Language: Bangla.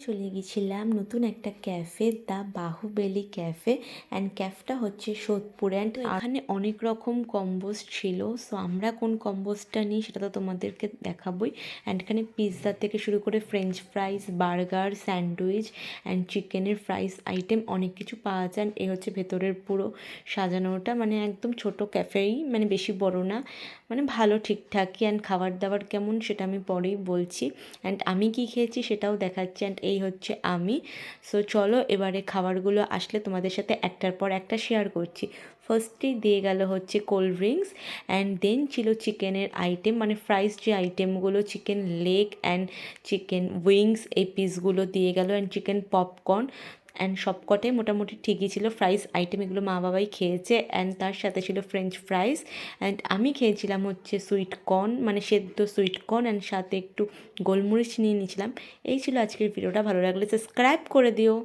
চলে গেছিলাম নতুন একটা ক্যাফে, দ্য বাহুবেলি ক্যাফে। অ্যান্ড ক্যাফটা হচ্ছে সোদপুরে। অ্যান্ড এখানে অনেক রকম কম্বোস ছিল। সো আমরা কোন কম্বোসটা নিই সেটা তো তোমাদেরকে দেখাবোই। অ্যান্ড এখানে পিৎজা থেকে শুরু করে French fries, burger, sandwich and চিকেনের ফ্রাইস আইটেম অনেক কিছু পাওয়া যায়। এই হচ্ছে ভেতরের পুরো সাজানোটা, মানে একদম ছোট ক্যাফেই, মানে বেশি বড় না, মানে ভালো ঠিকঠাকই। অ্যান্ড খাবার দাবার কেমন সেটা আমি পরেই বলছি। অ্যান্ড আমি কি খেয়েছি সেটাও দেখাচ্ছি। অ্যান্ড এই হচ্ছে আমি। সো চলো এবারে খাবারগুলো আসলে তোমাদের সাথে একটার পর একটা শেয়ার করছি। ফার্স্টেই দিয়ে গেল হচ্ছে কোল্ড ড্রিঙ্কস, অ্যান্ড দেন ছিল চিকেনের আইটেম, মানে ফ্রাইস যে আইটেমগুলো, chicken leg and chicken wings, এই পিসগুলো দিয়ে গেল। And chicken popcorn. অ্যান্ড সবকটাই মোটামুটি ঠিকই ছিল। ফ্রাইস আইটেম এগুলো মা বাবাই খেয়েছে। অ্যান্ড তার সাথে ছিল ফ্রেঞ্চ ফ্রাইস। অ্যান্ড আমি খেয়েছিলাম হচ্ছে সুইট কর্ন, মানে সেদ্ধ সুইট কর্ন, অ্যান্ড সাথে একটু গোলমরিচ নিয়ে নিয়েছিলাম। এই ছিল আজকের ভিডিওটা। ভালো লাগলে সাবস্ক্রাইব করে দিও।